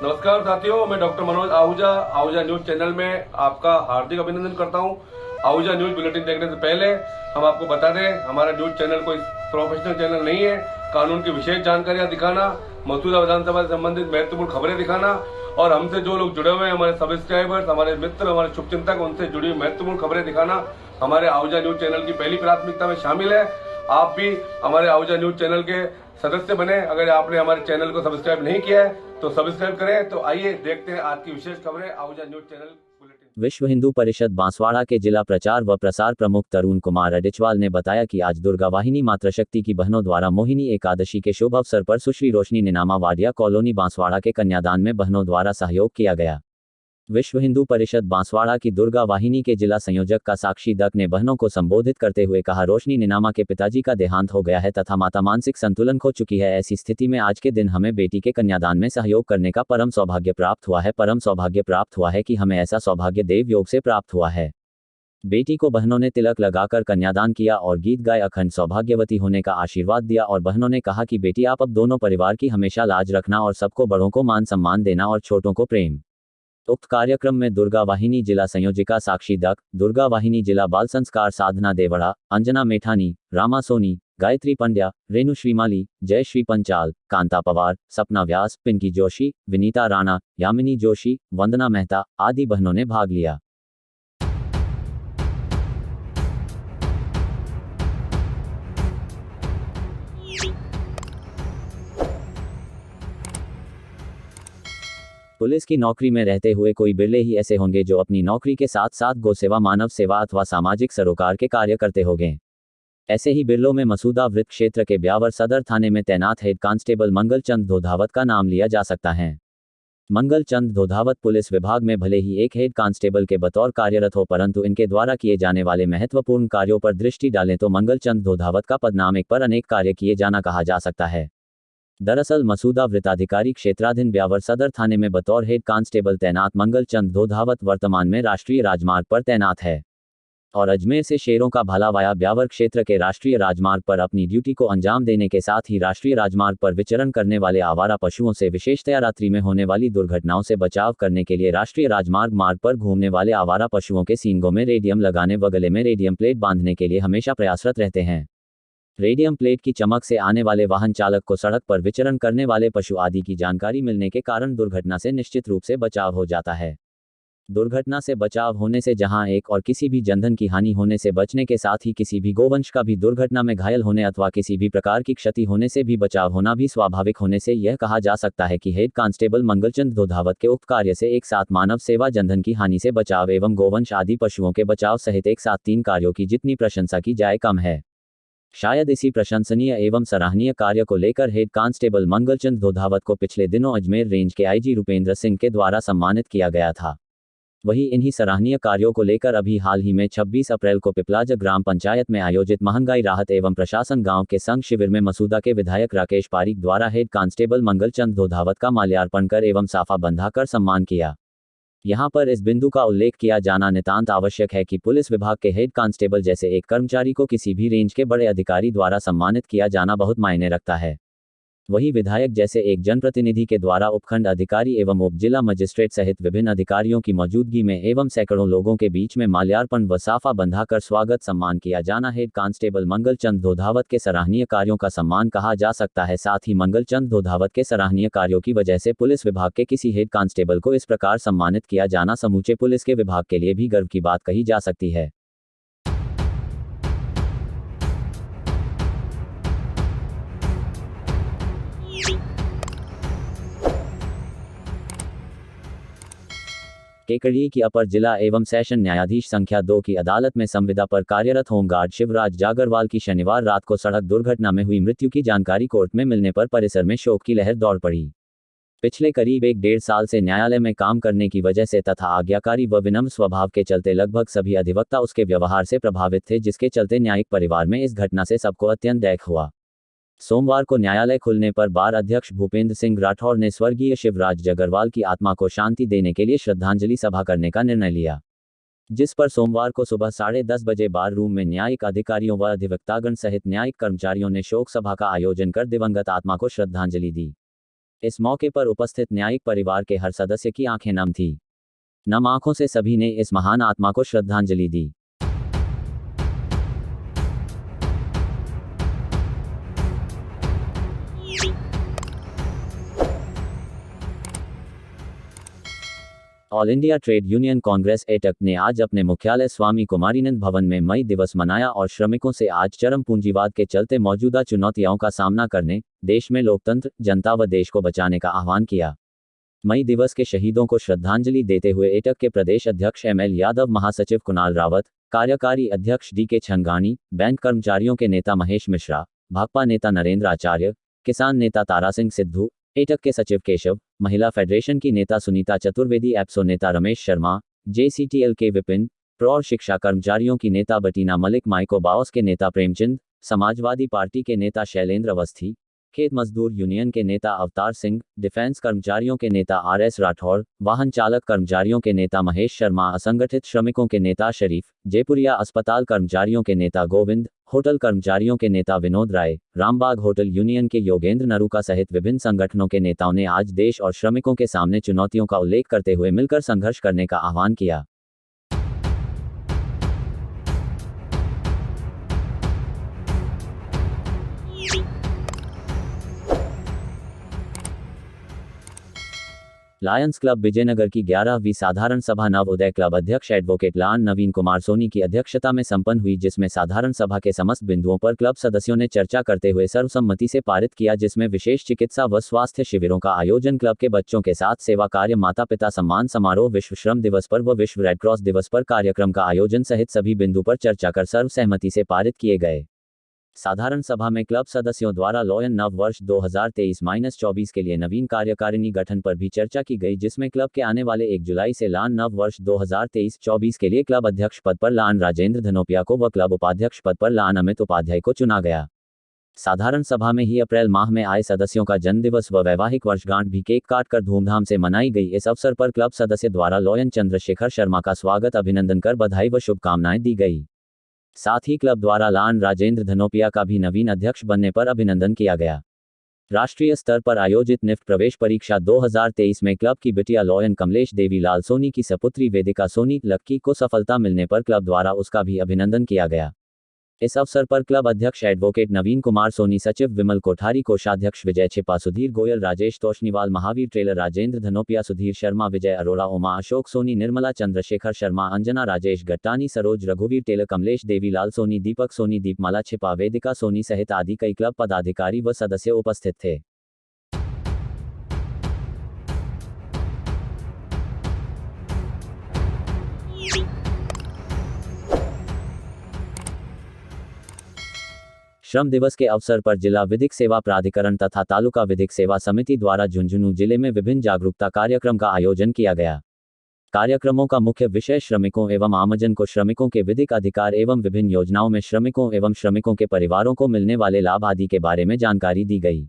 नमस्कार साथियों, मैं doctor Manoj Ahuja Ahuja news channel में आपका हार्दिक अभिनंदन करता हूं। आहूजा न्यूज बुलेटिन देखने से पहले हम आपको बता दें, हमारा न्यूज चैनल कोई प्रोफेशनल चैनल नहीं है। कानून की विशेष जानकारियां दिखाना, मौजूदा विधानसभा से संबंधित महत्वपूर्ण खबरें दिखाना और हमसे जो लोग जुड़े हुए हैं, हमारे सब्सक्राइबर्स, हमारे मित्र, हमारे शुभचिंतक, उनसे जुड़ी हुई महत्वपूर्ण खबरें दिखाना हमारे आहूजा न्यूज चैनल की पहली प्राथमिकता में शामिल है। आप भी हमारे आहूजा न्यूज चैनल के सदस्य बने। अगर आपने हमारे चैनल को सब्सक्राइब नहीं किया है तो सब्सक्राइब करें। तो आइए देखते हैं आज की विशेष खबरें आहूजा न्यूज चैनल बुलेटिन। विश्व हिंदू परिषद बांसवाड़ा के जिला प्रचार व प्रसार प्रमुख तरुण कुमार अडिचवाल ने बताया कि आज दुर्गा वाहिनी मातृशक्ति की बहनों द्वारा मोहिनी एकादशी के शुभ अवसर पर सुश्री रोशनी निनामा वाडिया कॉलोनी बांसवाड़ा के कन्यादान में बहनों द्वारा सहयोग किया गया। विश्व हिंदू परिषद बांसवाड़ा की दुर्गा वाहिनी के जिला संयोजक का साक्षी दत्त ने बहनों को संबोधित करते हुए कहा, रोशनी निनामा के पिताजी का देहांत हो गया है तथा माता मानसिक संतुलन खो चुकी है। ऐसी स्थिति में आज के दिन हमें बेटी के कन्यादान में सहयोग करने का परम सौभाग्य प्राप्त हुआ है कि हमें ऐसा सौभाग्य देव योग से प्राप्त हुआ है। बेटी को बहनों ने तिलक लगाकर कन्यादान किया और गीत गाए अखंड सौभाग्यवती होने का आशीर्वाद दिया और बहनों ने कहा कि बेटी आप अब दोनों परिवार की हमेशा लाज रखना और सबको बड़ों को मान सम्मान देना और छोटों को प्रेम। उक्त कार्यक्रम में दुर्गा वाहिनी जिला संयोजिका साक्षी दत्त, दुर्गा वाहिनी जिला बाल संस्कार साधना देवड़ा, अंजना मेठानी, रामा सोनी, गायत्री पंड्या, रेणु श्रीमाली, जयश्री पंचाल, कांता पवार, सपना व्यास, पिंकी जोशी, विनीता राणा, यामिनी जोशी, वंदना मेहता आदि बहनों ने भाग लिया। पुलिस की नौकरी में रहते हुए कोई बिरले ही ऐसे होंगे जो अपनी नौकरी के साथ साथ गौ सेवा, मानव सेवा अथवा सामाजिक सरोकार के कार्य करते होंगे। ऐसे ही बिरलों में मसूदा वृत्त क्षेत्र के ब्यावर सदर थाने में तैनात हेड कांस्टेबल मंगल चंद धोधावत का नाम लिया जा सकता है। मंगल चंद धोधावत पुलिस विभाग में भले ही एक हेड कांस्टेबल के बतौर कार्यरत हो, परंतु इनके द्वारा किए जाने वाले महत्वपूर्ण कार्यों पर दृष्टि डालें तो मंगल चंद धोधावत का पदनाम एक पर अनेक कार्य किए जाना कहा जा सकता है। दरअसल मसूदा वृत्ताधिकारी क्षेत्राधीन ब्यावर सदर थाने में बतौर हेड कांस्टेबल तैनात मंगल चंद धोधावत वर्तमान में राष्ट्रीय राजमार्ग पर तैनात है और अजमेर से शेरों का भाला वाया ब्यावर क्षेत्र के राष्ट्रीय राजमार्ग पर अपनी ड्यूटी को अंजाम देने के साथ ही राष्ट्रीय राजमार्ग पर विचरण करने वाले आवारा पशुओं से विशेषतया रात्रि में होने वाली दुर्घटनाओं से बचाव करने के लिए राष्ट्रीय राजमार्ग मार्ग पर घूमने वाले आवारा पशुओं के सींगों में रेडियम लगाने व गले में रेडियम प्लेट बांधने के लिए हमेशा प्रयासरत रहते हैं। रेडियम प्लेट की चमक से आने वाले वाहन चालक को सड़क पर विचरण करने वाले पशु आदि की जानकारी मिलने के कारण दुर्घटना से निश्चित रूप से बचाव हो जाता है। दुर्घटना से बचाव होने से जहां एक और किसी भी जनधन की हानि होने से बचने के साथ ही किसी भी गोवंश का भी दुर्घटना में घायल होने अथवा किसी भी प्रकार की क्षति होने से भी बचाव होना भी स्वाभाविक होने से यह कहा जा सकता है कि हेड कांस्टेबल मंगलचंद धोधावत के उक्त कार्य से एक साथ मानव सेवा, जनधन की हानि से बचाव एवं गोवंश आदि पशुओं के बचाव सहित एक साथ 3 कार्यों की जितनी प्रशंसा की जाए कम है। शायद इसी प्रशंसनीय एवं सराहनीय कार्य को लेकर हेड कांस्टेबल मंगलचंद धोधावत को पिछले दिनों अजमेर रेंज के आईजी रुपेंद्र सिंह के द्वारा सम्मानित किया गया था। वहीं इन्हीं सराहनीय कार्यों को लेकर अभी हाल ही में 26 अप्रैल को पिपलाज ग्राम पंचायत में आयोजित महंगाई राहत एवं प्रशासन गांव के संघ शिविर में मसूदा के विधायक राकेश पारीक द्वारा हेड कांस्टेबल मंगलचंद धोधावत का माल्यार्पण कर एवं साफा बंधाकर सम्मान किया। यहाँ पर इस बिंदु का उल्लेख किया जाना नितांत आवश्यक है कि पुलिस विभाग के हेड कांस्टेबल जैसे एक कर्मचारी को किसी भी रेंज के बड़े अधिकारी द्वारा सम्मानित किया जाना बहुत मायने रखता है। वही विधायक जैसे एक जनप्रतिनिधि के द्वारा उपखंड अधिकारी एवं उप जिला मजिस्ट्रेट सहित विभिन्न अधिकारियों की मौजूदगी में एवं सैकड़ों लोगों के बीच में माल्यार्पण व साफा बंधाकर स्वागत सम्मान किया जाना हेड कांस्टेबल मंगलचंद धोधावत के सराहनीय कार्यों का सम्मान कहा जा सकता है। साथ ही मंगलचंद धोधावत के सराहनीय कार्यों की वजह से पुलिस विभाग के किसी हेड कांस्टेबल को इस प्रकार सम्मानित किया जाना समूचे पुलिस के विभाग के लिए भी गर्व की बात कही जा सकती है। केकड़ी की अपर जिला एवं सेशन न्यायाधीश संख्या 2 की अदालत में संविदा पर कार्यरत होमगार्ड शिवराज जागरवाल की शनिवार रात को सड़क दुर्घटना में हुई मृत्यु की जानकारी कोर्ट में मिलने पर परिसर में शोक की लहर दौड़ पड़ी। पिछले करीब 1-1.5 साल से न्यायालय में काम करने की वजह से तथा आज्ञाकारी व विनम्र स्वभाव के चलते लगभग सभी अधिवक्ता उसके व्यवहार से प्रभावित थे, जिसके चलते न्यायिक परिवार में इस घटना से सबको अत्यंत दैख हुआ। सोमवार को न्यायालय खुलने पर बार अध्यक्ष भूपेंद्र सिंह राठौर ने स्वर्गीय शिवराज जागरवाल की आत्मा को शांति देने के लिए श्रद्धांजलि सभा करने का निर्णय लिया, जिस पर सोमवार को सुबह 10:30 बजे बार रूम में न्यायिक अधिकारियों व अधिवक्तागण सहित न्यायिक कर्मचारियों ने शोक सभा का आयोजन कर दिवंगत आत्मा को श्रद्धांजलि दी। इस मौके पर उपस्थित न्यायिक परिवार के हर सदस्य की आंखें नम थी। नम आंखों से सभी ने इस महान आत्मा को श्रद्धांजलि दी। All India trade union congress AITUC ने आज अपने मुख्यालय स्वामी कुमारीनंद भवन में मई दिवस मनाया और श्रमिकों से आज चरम पूंजीवाद के चलते मौजूदा चुनौतियों का सामना करने, देश में लोकतंत्र, जनता व देश को बचाने का आह्वान किया। मई दिवस के शहीदों को श्रद्धांजलि देते हुए एटक के प्रदेश अध्यक्ष एमएल यादव, महासचिव कुणाल रावत, कार्यकारी अध्यक्ष डीके छंगानी, बैंक कर्मचारियों के नेता महेश मिश्रा, भाकपा नेता नरेंद्र आचार्य, किसान नेता तारा सिंह सिद्धू, एटक के सचिव केशव, महिला फेडरेशन की नेता सुनीता चतुर्वेदी, एप्सो नेता रमेश शर्मा, जेसीटीएल के विपिन, प्रौढ़ शिक्षा कर्मचारियों की नेता बटीना मलिक, माइको बाओस के नेता प्रेमचंद, समाजवादी पार्टी के नेता शैलेंद्र अवस्थी, खेत मजदूर यूनियन के नेता अवतार सिंह, डिफेंस कर्मचारियों के नेता आरएस राठौड़, वाहन चालक कर्मचारियों के नेता महेश शर्मा, असंगठित श्रमिकों के नेता शरीफ, जयपुरिया अस्पताल कर्मचारियों के नेता गोविंद, होटल कर्मचारियों के नेता विनोद राय, रामबाग होटल यूनियन के योगेंद्र नरूका सहित विभिन्न संगठनों के नेताओं ने आज देश और श्रमिकों के सामने चुनौतियों का उल्लेख करते हुए मिलकर संघर्ष करने का आह्वान किया। लायंस क्लब विजयनगर की 11वीं साधारण सभा नव उदय क्लब अध्यक्ष एडवोकेट लान नवीन कुमार सोनी की अध्यक्षता में संपन्न हुई, जिसमें साधारण सभा के समस्त बिंदुओं पर क्लब सदस्यों ने चर्चा करते हुए सर्वसम्मति से पारित किया, जिसमें विशेष चिकित्सा व स्वास्थ्य शिविरों का आयोजन, क्लब के बच्चों के साथ सेवा कार्य, माता पिता सम्मान समारोह, विश्व श्रम दिवस पर व विश्व रेडक्रॉस दिवस पर कार्यक्रम का आयोजन सहित सभी बिंदु पर चर्चा कर सर्वसहमति से पारित किए गए। साधारण सभा में क्लब सदस्यों द्वारा लॉयन नव वर्ष 2023-24 के लिए नवीन कार्यकारिणी गठन पर भी चर्चा की गई, जिसमें क्लब के आने वाले 1 जुलाई से लान नव वर्ष 2023-24 के लिए क्लब अध्यक्ष पद पर लान राजेंद्र धनोपिया को व क्लब उपाध्यक्ष पद पर लान अमित उपाध्याय को चुना गया। साधारण सभा में ही अप्रैल माह में आए सदस्यों का जन्मदिवस व वैवाहिक वर्षगांठ भी केक काटकर धूमधाम से मनाई गई। इस अवसर पर क्लब सदस्य द्वारा लॉयन चंद्रशेखर शर्मा का स्वागत, अभिनंदन कर बधाई व शुभकामनाएं दी गई। साथ ही क्लब द्वारा लान राजेंद्र धनोपिया का भी नवीन अध्यक्ष बनने पर अभिनंदन किया गया। राष्ट्रीय स्तर पर आयोजित निफ्ट प्रवेश परीक्षा 2023 में क्लब की बिटिया लॉयन कमलेश देवी लाल सोनी की सपुत्री वेदिका सोनी लक्की को सफलता मिलने पर क्लब द्वारा उसका भी अभिनंदन किया गया। इस अवसर पर क्लब अध्यक्ष एडवोकेट नवीन कुमार सोनी, सचिव विमल कोठारी, कोषाध्यक्ष विजय छिपा, सुधीर गोयल, राजेश तोशनीवाल, महावीर ट्रेलर, राजेंद्र धनोपिया, सुधीर शर्मा, विजय अरोड़ा, उमा अशोक सोनी, निर्मला चंद्रशेखर शर्मा, अंजना राजेश गट्टानी, सरोज रघुवीर टेलर, कमलेश देवी लाल सोनी, दीपक सोनी, दीपमाला छिपा, वेदिका सोनी सहित आदि कई क्लब पदाधिकारी व सदस्य उपस्थित थे। श्रम दिवस के अवसर पर जिला विधिक सेवा प्राधिकरण तथा तालुका विधिक सेवा समिति द्वारा झुंझुनू जिले में विभिन्न जागरूकता कार्यक्रम का आयोजन किया गया। कार्यक्रमों का मुख्य विषय श्रमिकों एवं आमजन को श्रमिकों के विधिक अधिकार एवं विभिन्न योजनाओं में श्रमिकों एवं श्रमिकों के परिवारों को मिलने वाले लाभ आदि के बारे में जानकारी दी गई।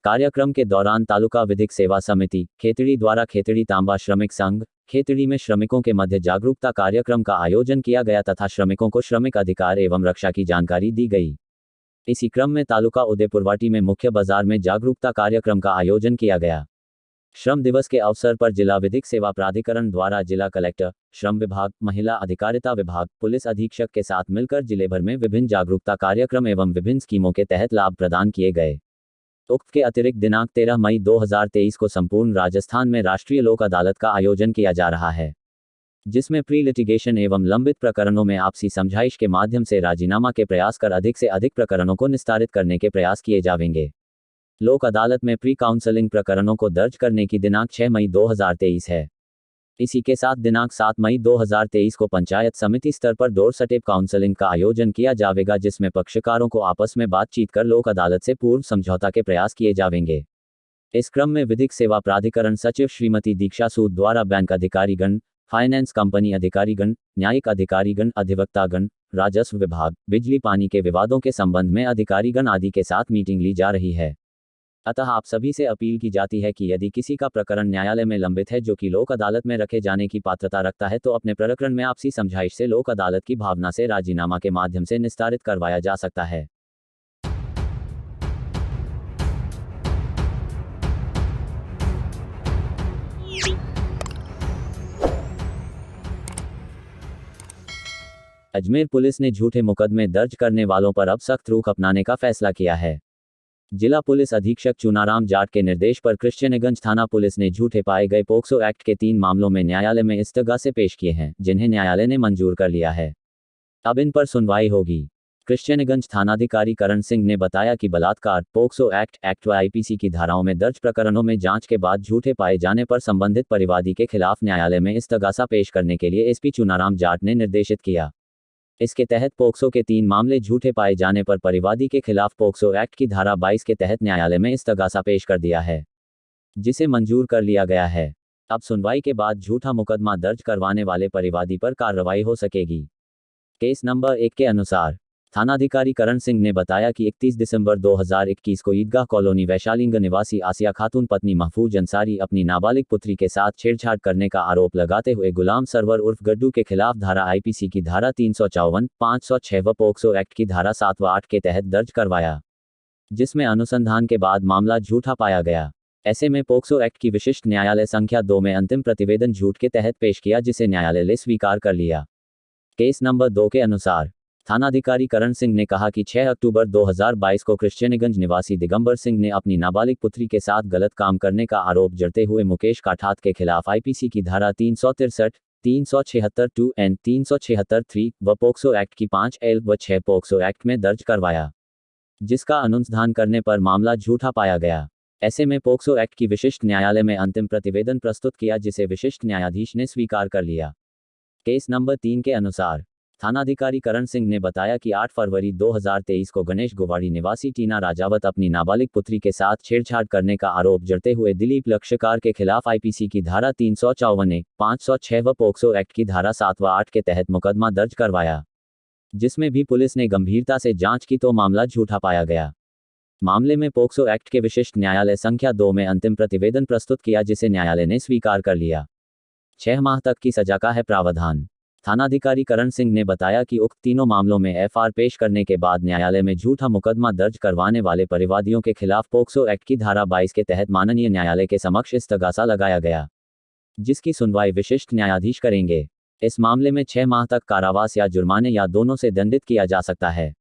कार्यक्रम के दौरान तालुका विधिक सेवा समिति खेतड़ी द्वारा खेतड़ी तांबा श्रमिक संघ खेतड़ी में श्रमिकों के मध्य जागरूकता कार्यक्रम का आयोजन किया गया तथा श्रमिकों को श्रमिक अधिकार एवं रक्षा की जानकारी दी गई। इसी क्रम में तालुका उदयपुरवाटी में मुख्य बाजार में जागरूकता कार्यक्रम का आयोजन किया गया। श्रम दिवस के अवसर पर जिला विधिक सेवा प्राधिकरण द्वारा जिला कलेक्टर, श्रम विभाग, महिला अधिकारिता विभाग, पुलिस अधीक्षक के साथ मिलकर जिले भर में विभिन्न जागरूकता कार्यक्रम एवं विभिन्न स्कीमों के तहत लाभ प्रदान किए गए। उक्त के अतिरिक्त दिनांक 13 मई 2023 को संपूर्ण राजस्थान में राष्ट्रीय लोक अदालत का आयोजन किया जा रहा है, जिसमें प्री लिटिगेशन एवं लंबित प्रकरणों में आपसी समझाइश के माध्यम से राजीनामा के प्रयास कर अधिक से अधिक प्रकरणों को निस्तारित करने के प्रयास किए जाएंगे। लोक अदालत में प्री काउंसलिंग प्रकरणों को दर्ज करने की दिनांक 6 मई 2023 है। इसी के साथ दिनांक 7 मई 2023 को पंचायत समिति स्तर पर डोर स्टेप काउंसलिंग का आयोजन किया जाएगा, जिसमें पक्षकारों को आपस में बातचीत कर लोक अदालत से पूर्व समझौता के प्रयास किए जाएंगे। इस क्रम में विधिक सेवा प्राधिकरण सचिव श्रीमती दीक्षा सूद द्वारा बैंक अधिकारीगण, फाइनेंस कंपनी अधिकारीगण, न्यायिक अधिकारीगण, अधिवक्तागण, राजस्व विभाग, बिजली पानी के विवादों के संबंध में अधिकारीगण आदि के साथ मीटिंग ली जा रही है। अतः आप सभी से अपील की जाती है कि यदि किसी का प्रकरण न्यायालय में लंबित है जो कि लोक अदालत में रखे जाने की पात्रता रखता है, तो अपने प्रकरण में आपसी समझाइश से लोक अदालत की भावना से राजीनामा के माध्यम से निस्तारित करवाया जा सकता है। अजमेर पुलिस ने झूठे मुकदमे दर्ज करने वालों पर अब सख्त रुख अपनाने का फैसला किया है। जिला पुलिस अधीक्षक चुनाराम जाट के निर्देश पर कृष्णगंज थाना पुलिस ने झूठे पाए गए पोक्सो एक्ट के 3 मामलों में न्यायालय में इस्तगासे पेश किए हैं, जिन्हें न्यायालय ने मंजूर कर लिया है। अब इन पर सुनवाई होगी। कृष्णगंज थानाधिकारी करण सिंह ने बताया कि बलात्कार, पोक्सो एक्ट व आईपीसी की धाराओं में दर्ज प्रकरणों में जांच के बाद झूठे पाए जाने पर संबंधित परिवादी के खिलाफ न्यायालय में इस्तगासा पेश करने के लिए एसपी चुनाराम जाट ने निर्देशित किया। इसके तहत पोक्सो के 3 मामले झूठे पाए जाने पर परिवादी के खिलाफ पोक्सो एक्ट की धारा 22 के तहत न्यायालय में इस्तगासा पेश कर दिया है, जिसे मंजूर कर लिया गया है। अब सुनवाई के बाद झूठा मुकदमा दर्ज करवाने वाले परिवादी पर कार्रवाई हो सकेगी। केस नंबर 1 के अनुसार थानाधिकारी करण सिंह ने बताया कि 31 दिसंबर 2021 को ईदगाह कॉलोनी वैशालीगंज निवासी आसिया खातून पत्नी महफूज अंसारी अपनी नाबालिग पुत्री के साथ छेड़छाड़ करने का आरोप लगाते हुए गुलाम सरवर उर्फ गड्डू के खिलाफ धारा आईपीसी की धारा 354, 506 व पोक्सो एक्ट की धारा 7 व 8 के तहत दर्ज करवाया, जिसमें अनुसंधान के बाद मामला झूठा पाया गया। ऐसे में पोक्सो एक्ट की विशिष्ट न्यायालय संख्या 2 में अंतिम प्रतिवेदन झूठ के तहत पेश किया, जिसे न्यायालय ने स्वीकार कर लिया। केस नंबर 2 के अनुसार थानाधिकारी करण सिंह ने कहा कि 6 अक्टूबर 2022 को कृष्णगंज निवासी दिगंबर सिंह ने अपनी नाबालिग पुत्री के साथ गलत काम करने का आरोप जड़ते हुए मुकेश काठात के खिलाफ आईपीसी की धारा 363, 376 2N, 376 3 व पोक्सो एक्ट की 5L व 6 पोक्सो एक्ट में दर्ज करवाया, जिसका अनुसंधान करने पर मामला झूठा पाया गया। ऐसे में पोक्सो एक्ट की विशिष्ट न्यायालय में अंतिम प्रतिवेदन प्रस्तुत किया, जिसे विशिष्ट न्यायाधीश ने स्वीकार कर लिया। केस नंबर 3 के अनुसार थानाधिकारी करण सिंह ने बताया कि 8 फरवरी 2023 को गणेश गोवाड़ी निवासी टीना राजावत अपनी नाबालिग पुत्री के साथ छेड़छाड़ करने का आरोप जड़ते हुए दिलीप लक्ष्यकार के खिलाफ आईपीसी की धारा 354, 506 व पोक्सो एक्ट की धारा 7 व 8 के तहत मुकदमा दर्ज करवाया, जिसमें भी पुलिस ने गंभीरता से जांच की तो मामला झूठा पाया गया। मामले में पोक्सो एक्ट के विशिष्ट न्यायालय संख्या 2 में अंतिम प्रतिवेदन प्रस्तुत किया, जिसे न्यायालय ने स्वीकार कर लिया। 6 माह तक की सजा का है प्रावधान। थानाधिकारी करण सिंह ने बताया कि उक्त तीनों मामलों में एफआईआर पेश करने के बाद न्यायालय में झूठा मुकदमा दर्ज करवाने वाले परिवादियों के खिलाफ पोक्सो एक्ट की धारा 22 के तहत माननीय न्यायालय के समक्ष इस्तगासा लगाया गया, जिसकी सुनवाई विशिष्ट न्यायाधीश करेंगे। इस मामले में 6 माह तक कारावास या जुर्माने या दोनों से दंडित किया जा सकता है।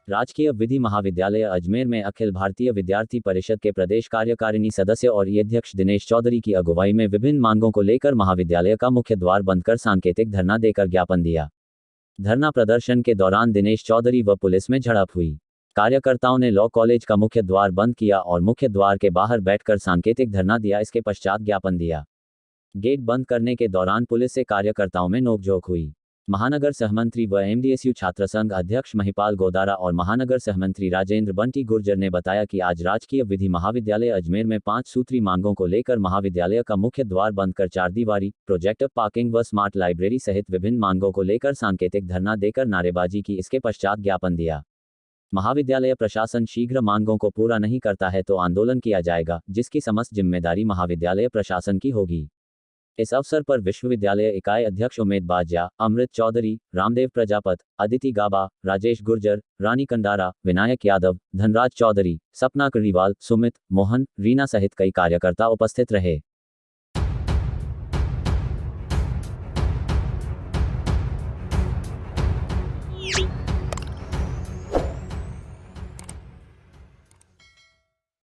राजकीय विधि महाविद्यालय अजमेर में अखिल भारतीय विद्यार्थी परिषद के प्रदेश कार्यकारिणी सदस्य और अध्यक्ष दिनेश चौधरी की अगुवाई में विभिन्न मांगों को लेकर महाविद्यालय का मुख्य द्वार बंद कर सांकेतिक धरना देकर ज्ञापन दिया। धरना प्रदर्शन के दौरान दिनेश चौधरी व पुलिस में झड़प हुई। कार्यकर्ताओं ने लॉ कॉलेज का मुख्य द्वार बंद किया और मुख्य द्वार के बाहर बैठकर सांकेतिक धरना दिया। इसके पश्चात ज्ञापन दिया। गेट बंद करने के दौरान पुलिस से कार्यकर्ताओं में नोकझोंक हुई। महानगर सहमंत्री व एमडीएसयू छात्र संघ अध्यक्ष महिपाल गोदारा और महानगर सहमंत्री राजेंद्र बंटी गुर्जर ने बताया कि आज राजकीय विधि महाविद्यालय अजमेर में 5 सूत्री मांगों को लेकर महाविद्यालय का मुख्य द्वार बंद कर चारदीवारी, प्रोजेक्टर पार्किंग व स्मार्ट लाइब्रेरी सहित विभिन्न मांगों को लेकर सांकेतिक धरना देकर नारेबाजी की। इसके पश्चात ज्ञापन दिया। महाविद्यालय प्रशासन शीघ्र मांगों को पूरा नहीं करता है तो आंदोलन किया जाएगा, जिसकी समस्त जिम्मेदारी महाविद्यालय प्रशासन की होगी। इस अवसर पर विश्वविद्यालय इकाई अध्यक्ष उमेद बाजिया, अमृत चौधरी, रामदेव प्रजापत, अदिति गाबा, राजेश गुर्जर, रानी कंडारा, विनायक यादव, धनराज चौधरी, सपना करीवाल, सुमित, मोहन, रीना सहित कई कार्यकर्ता उपस्थित रहे।